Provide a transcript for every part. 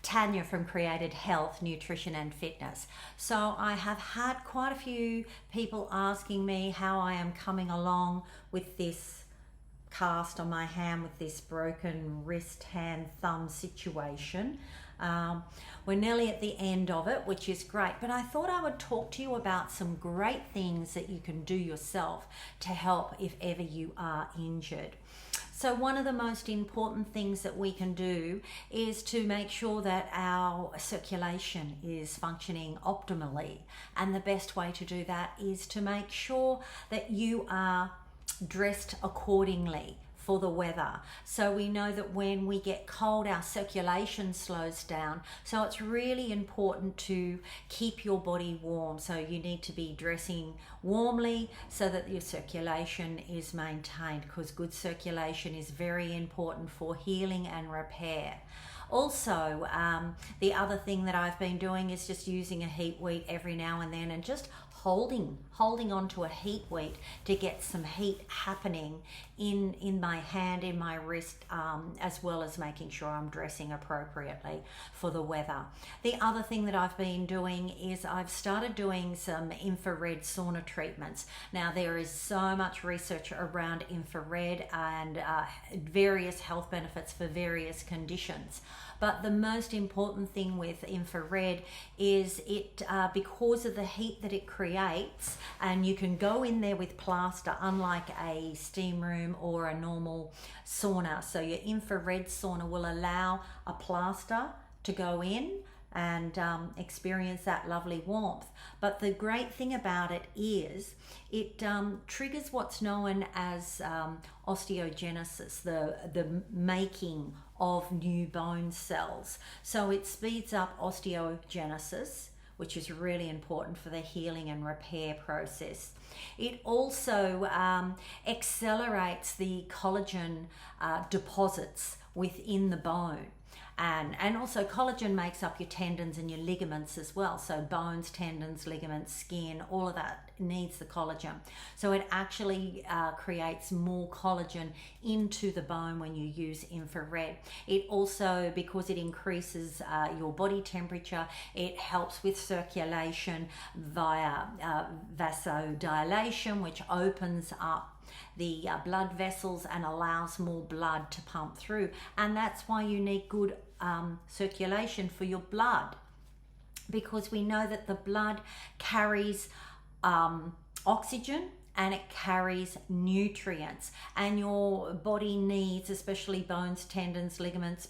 Tanya from Created Health, Nutrition and Fitness. So I have had quite a few people asking me how I am coming along with this cast on my hand, with this broken wrist, hand, thumb situation. We're nearly at the end of it, which is great, but I thought I would talk to you about some great things that you can do yourself to help if ever you are injured. So one of the most important things that we can do is to make sure that our circulation is functioning optimally. And the best way to do that is to make sure that you are dressed accordingly for the weather. So we know that when we get cold, our circulation slows down. So it's really important to keep your body warm. So you need to be dressing warmly so that your circulation is maintained, because good circulation is very important for healing and repair. Also, the other thing that I've been doing is just using a heat weat every now and then, and just holding onto a heat weat to get some heat happening in my hand, in my wrist, as well as making sure I'm dressing appropriately for the weather. The other thing that I've been doing is I've started doing some infrared sauna treatments. Now, there is so much research around infrared and various health benefits for various conditions. But the most important thing with infrared is it, because of the heat that it creates, and you can go in there with plaster, unlike a steam room or a normal sauna. So your infrared sauna will allow a plaster to go in and experience that lovely warmth. But the great thing about it is it triggers what's known as osteogenesis, the making of new bone cells. So it speeds up osteogenesis, which is really important for the healing and repair process. It also accelerates the collagen deposits within the bone. And also collagen makes up your tendons and your ligaments as well. So bones, tendons, ligaments, skin, all of that needs the collagen. So it actually creates more collagen into the bone when you use infrared. It also, because it increases your body temperature, it helps with circulation via vasodilation, which opens up the blood vessels and allows more blood to pump through. And that's why you need good circulation for your blood, because we know that the blood carries oxygen and it carries nutrients, and your body needs, especially bones, tendons, ligaments,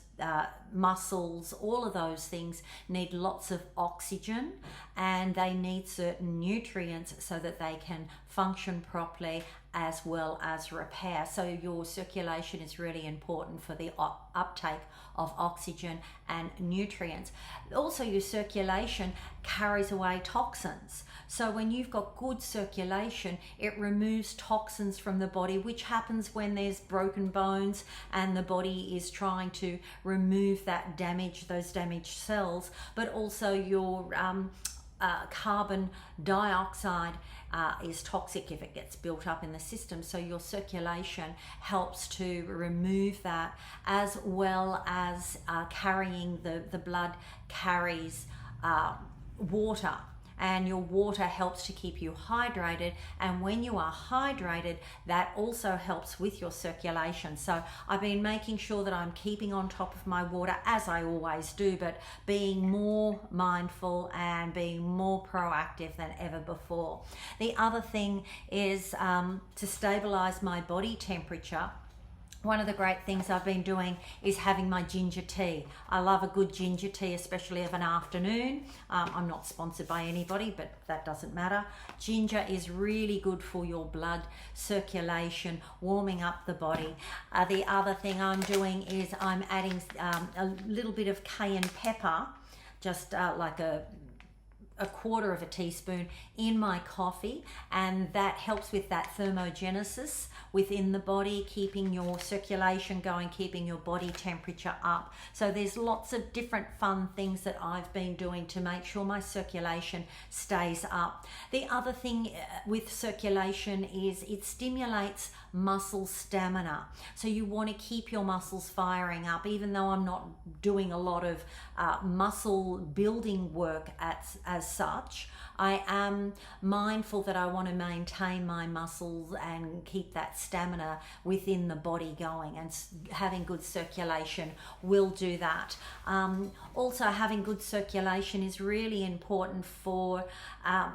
muscles, all of those things need lots of oxygen, and they need certain nutrients so that they can function properly as well as repair. So your circulation is really important for the uptake of oxygen and nutrients. Also, your circulation carries away toxins. So when you've got good circulation, it removes toxins from the body, which happens when there's broken bones and the body is trying to remove that damage, those damaged cells. But also your carbon dioxide is toxic if it gets built up in the system. So your circulation helps to remove that, as well as carrying the blood carries water. And your water helps to keep you hydrated, and when you are hydrated, that also helps with your circulation. So I've been making sure that I'm keeping on top of my water, as I always do, but being more mindful and being more proactive than ever before. The other thing is to stabilize my body temperature. One of the great things I've been doing is having my ginger tea. I love a good ginger tea, especially of an afternoon. I'm not sponsored by anybody, but that doesn't matter. Ginger is really good for your blood circulation, warming up the body. The other thing I'm doing is I'm adding a little bit of cayenne pepper, just like a a quarter of a teaspoon in my coffee, and that helps with that thermogenesis within the body, keeping your circulation going, keeping your body temperature up. So there's lots of different fun things that I've been doing to make sure my circulation stays up. The other thing with circulation is it stimulates muscle stamina. So you want to keep your muscles firing up. Even though I'm not doing a lot of muscle building work as such, I am mindful that I want to maintain my muscles and keep that stamina within the body going, and having good circulation will do that. Also, having good circulation is really important for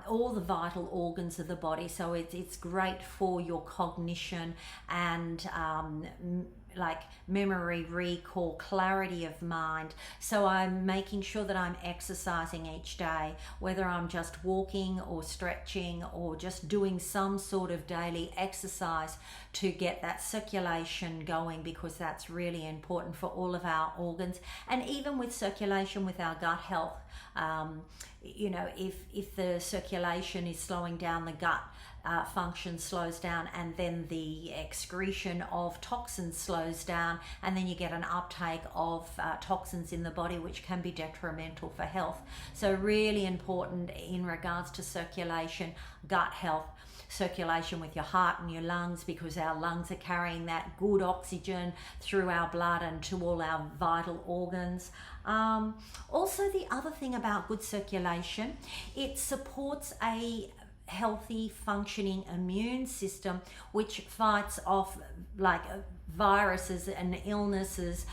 all the vital organs of the body. So it's great for your cognition and like memory, recall, clarity of mind. So I'm making sure that I'm exercising each day, whether I'm just walking or stretching or just doing some sort of daily exercise to get that circulation going, because that's really important for all of our organs. And even with circulation with our gut health, you know, if the circulation is slowing down, the gut function slows down, and then the excretion of toxins slows down, and then you get an uptake of toxins in the body, which can be detrimental for health. So really important in regards to circulation, gut health, circulation with your heart and your lungs, because our lungs are carrying that good oxygen through our blood and to all our vital organs. Also, the other thing about good circulation, it supports a healthy functioning immune system, which fights off like viruses and illnesses,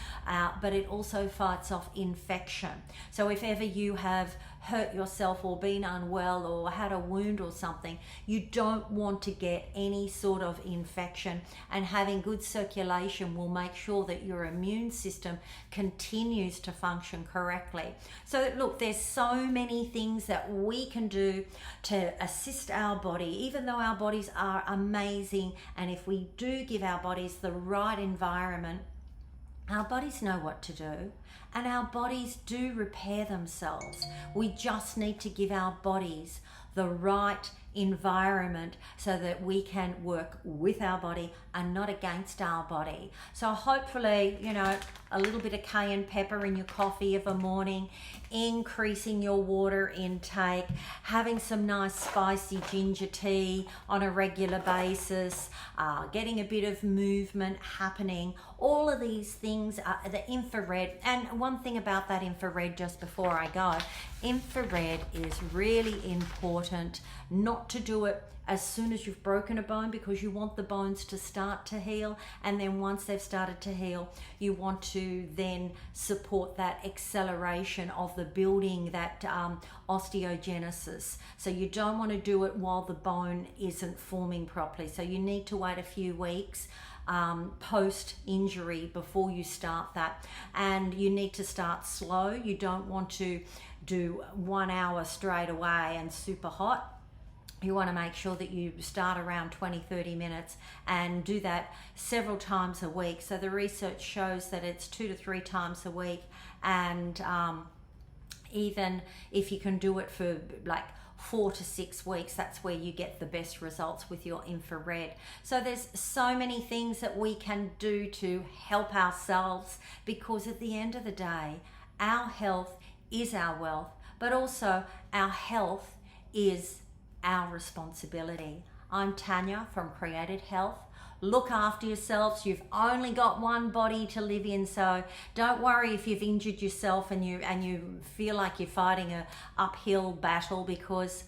but it also fights off infection. So if ever you have hurt yourself or been unwell or had a wound or something, you don't want to get any sort of infection, and having good circulation will make sure that your immune system continues to function correctly. So look, there's so many things that we can do to assist our body, even though our bodies are amazing, and if we do give our bodies the right environment, our bodies know what to do, and our bodies do repair themselves. We just need to give our bodies the right environment so that we can work with our body and not against our body. So hopefully, you know, a little bit of cayenne pepper in your coffee of a morning, increasing your water intake, having some nice spicy ginger tea on a regular basis, getting a bit of movement happening. All of these things, the infrared, and one thing about that infrared just before I go, infrared is really important not to do it as soon as you've broken a bone, because you want the bones to start to heal, and then once they've started to heal, you want to then support that acceleration of the building, that osteogenesis. So you don't want to do it while the bone isn't forming properly. So you need to wait a few weeks post injury before you start that, and you need to start slow. You don't want to do 1 hour straight away and super hot. You want to make sure that you start around 20-30 minutes and do that several times a week. So the research shows that it's 2 to 3 times a week, and even if you can do it for like 4 to 6 weeks, that's where you get the best results with your infrared. So there's so many things that we can do to help ourselves, because at the end of the day, our health is our wealth, but also our health is our responsibility. I'm Tanya from Created Health. Look after yourselves. You've only got one body to live in, so don't worry if you've injured yourself and you feel like you're fighting an uphill battle, because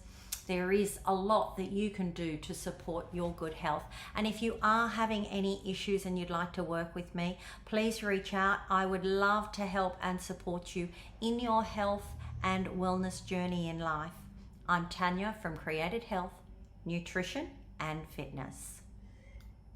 there is a lot that you can do to support your good health. And if you are having any issues and you'd like to work with me, please reach out. I would love to help and support you in your health and wellness journey in life. I'm Tanya from Created Health, Nutrition and Fitness.